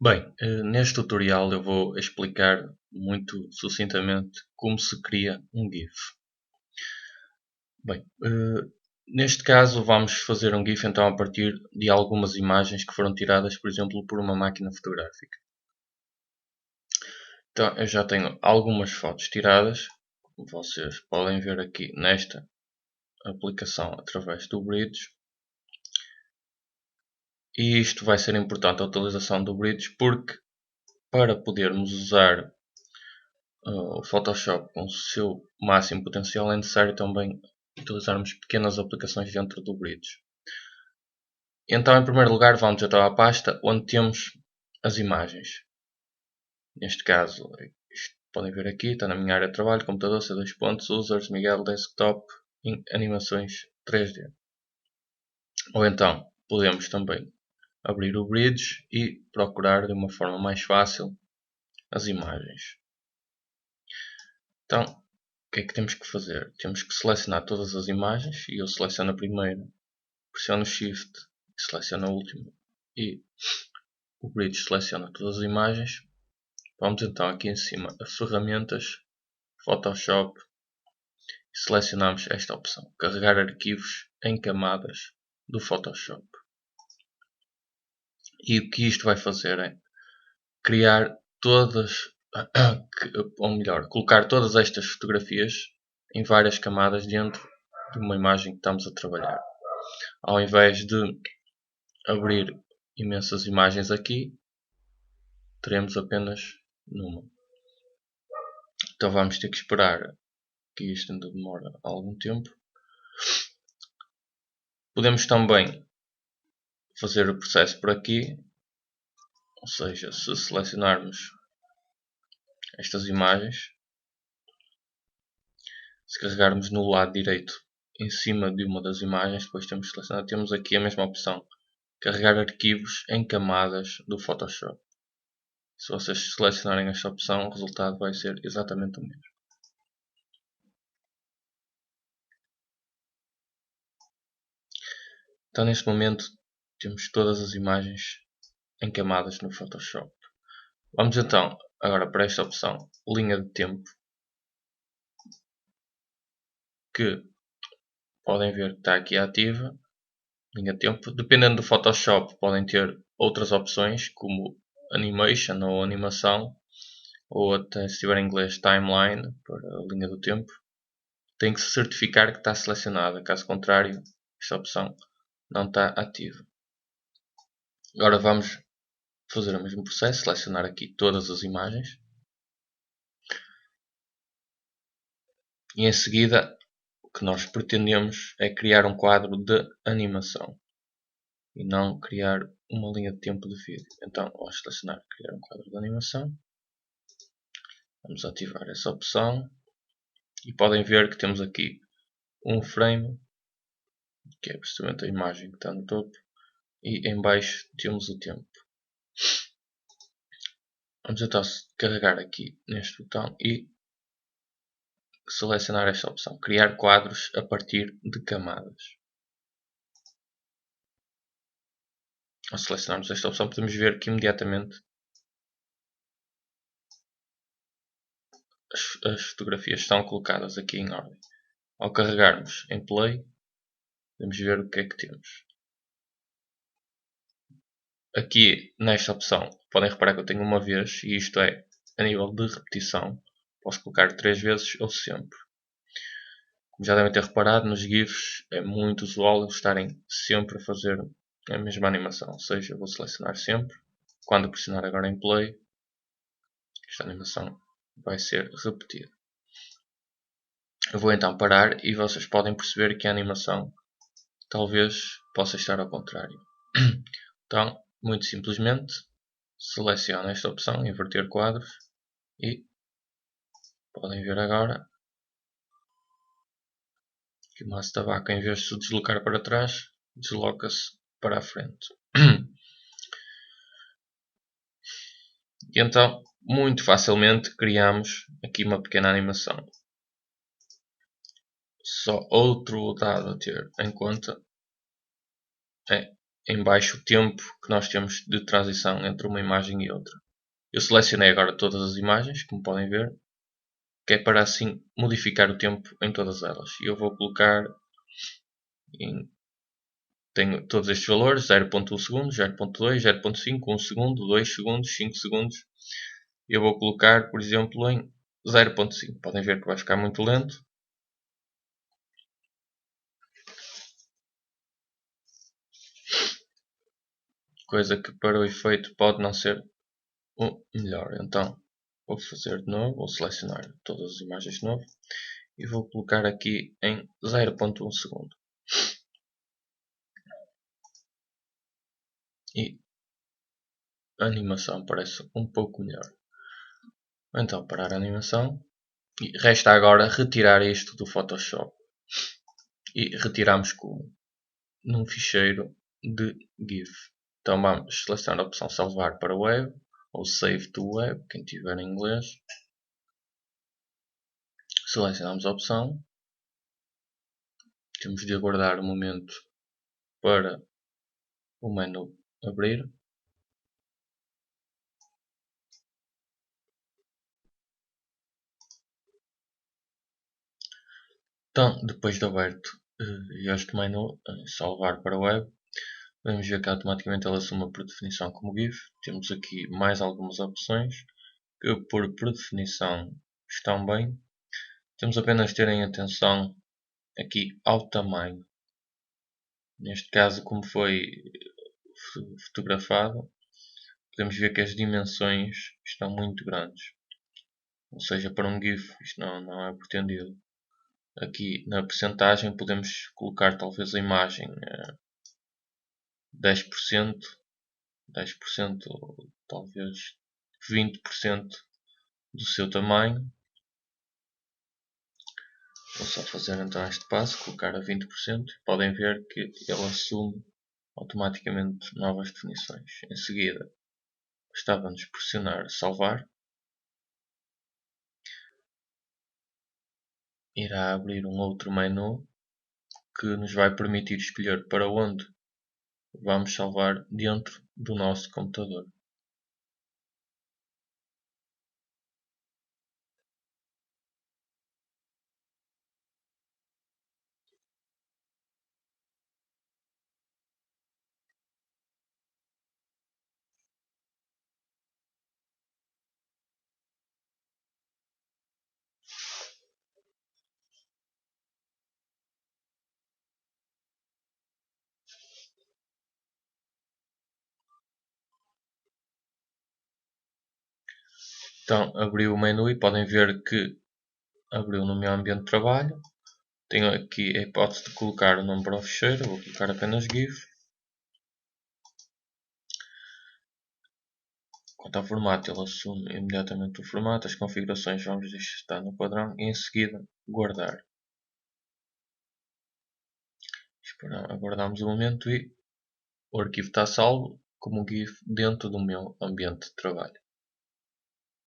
Bem, neste tutorial eu vou explicar muito sucintamente como se cria um GIF. Bem, neste caso vamos fazer um GIF então a partir de algumas imagens que foram tiradas, por exemplo, por uma máquina fotográfica. Então eu já tenho algumas fotos tiradas, como vocês podem ver aqui nesta aplicação através do Bridge. E isto vai ser importante a utilização do Bridge porque para podermos usar o Photoshop com o seu máximo potencial é necessário também utilizarmos pequenas aplicações dentro do Bridge. Então, em primeiro lugar, vamos então à pasta onde temos as imagens. Neste caso, isto podem ver aqui, está na minha área de trabalho, computador, C2 pontos, users, Miguel, desktop, animações 3D. Ou então, podemos também abrir o Bridge e procurar de uma forma mais fácil as imagens. Então, o que é que temos que fazer? Temos que selecionar todas as imagens e eu seleciono a primeira, pressiono Shift e seleciono a última e o Bridge seleciona todas as imagens. Vamos então aqui em cima a ferramentas, Photoshop e selecionamos esta opção, carregar arquivos em camadas do Photoshop. E o que isto vai fazer é criar todas, ou melhor, colocar todas estas fotografias em várias camadas dentro de uma imagem que estamos a trabalhar. Ao invés de abrir imensas imagens aqui, teremos apenas numa. Então vamos ter que esperar que isto ainda demora algum tempo. Podemos também fazer o processo por aqui, ou seja, se selecionarmos estas imagens, se carregarmos no lado direito em cima de uma das imagens, depois temos selecionado, temos aqui a mesma opção, carregar arquivos em camadas do Photoshop. Se vocês selecionarem esta opção, o resultado vai ser exatamente o mesmo. Então neste momento temos todas as imagens em camadas no Photoshop. Vamos então agora para esta opção, linha de tempo, que podem ver que está aqui ativa, linha de tempo. Dependendo do Photoshop podem ter outras opções como animation ou animação, ou até se tiver em inglês timeline para a linha do tempo. Tem que se certificar que está selecionada, caso contrário esta opção não está ativa. Agora vamos fazer o mesmo processo, selecionar aqui todas as imagens e em seguida o que nós pretendemos é criar um quadro de animação e não criar uma linha de tempo de vídeo. Então vamos selecionar criar um quadro de animação, vamos ativar essa opção e podem ver que temos aqui um frame, que é precisamente a imagem que está no topo, e em baixo temos o tempo. Vamos então carregar aqui neste botão e selecionar esta opção, criar quadros a partir de camadas. Ao selecionarmos esta opção podemos ver que imediatamente as fotografias estão colocadas aqui em ordem. Ao carregarmos em play, podemos ver o que é que temos. Aqui nesta opção podem reparar que eu tenho uma vez e isto é a nível de repetição. Posso colocar 3 vezes ou sempre. Como já devem ter reparado, nos GIFs é muito usual estarem sempre a fazer a mesma animação. Ou seja, vou selecionar sempre. Quando pressionar agora em play, esta animação vai ser repetida. Eu vou então parar e vocês podem perceber que a animação talvez possa estar ao contrário. Então, muito simplesmente, seleciono esta opção, inverter quadros, e podem ver agora que o maço de tabaco, em vez de se deslocar para trás, desloca-se para a frente. E então, muito facilmente, criamos aqui uma pequena animação. Só outro dado a ter em conta é em baixo o tempo que nós temos de transição entre uma imagem e outra. Eu selecionei agora todas as imagens, como podem ver, que é para assim modificar o tempo em todas elas. E eu vou colocar tenho todos estes valores, 0.1 segundos, 0.2, 0.5, 1 segundo, 2 segundos, 5 segundos. Eu vou colocar, por exemplo, em 0.5. Podem ver que vai ficar muito lento. Coisa que para o efeito pode não ser o melhor. Então vou fazer de novo, vou selecionar todas as imagens de novo e vou colocar aqui em 0.1 segundo. E a animação parece um pouco melhor. Então parar a animação. E resta agora retirar isto do Photoshop. E retiramos como? Num ficheiro de GIF. Então vamos selecionar a opção salvar para web ou save to web, quem tiver em inglês. Selecionamos a opção. Temos de aguardar um momento para o menu abrir. Então, depois de aberto este menu, salvar para web, podemos ver que automaticamente ele assume por definição como GIF. Temos aqui mais algumas opções que por definição estão bem. Temos apenas de terem atenção aqui ao tamanho. Neste caso, como foi fotografado, podemos ver que as dimensões estão muito grandes. Ou seja, para um GIF isto não é pretendido. Aqui na percentagem podemos colocar talvez a imagem 10%, 10% ou talvez 20% do seu tamanho. Vou só fazer então este passo, colocar a 20%. Podem ver que ele assume automaticamente novas definições. Em seguida, bastava-nos pressionar salvar. Irá abrir um outro menu que nos vai permitir escolher para onde vamos salvar dentro do nosso computador. Então abriu o menu e podem ver que abriu no meu ambiente de trabalho. Tenho aqui a hipótese de colocar o nome para o ficheiro, vou colocar apenas GIF. Quanto ao formato, ele assume imediatamente o formato, as configurações vamos deixar estar no padrão e em seguida guardar. Aguardamos um momento e o arquivo está salvo como GIF dentro do meu ambiente de trabalho.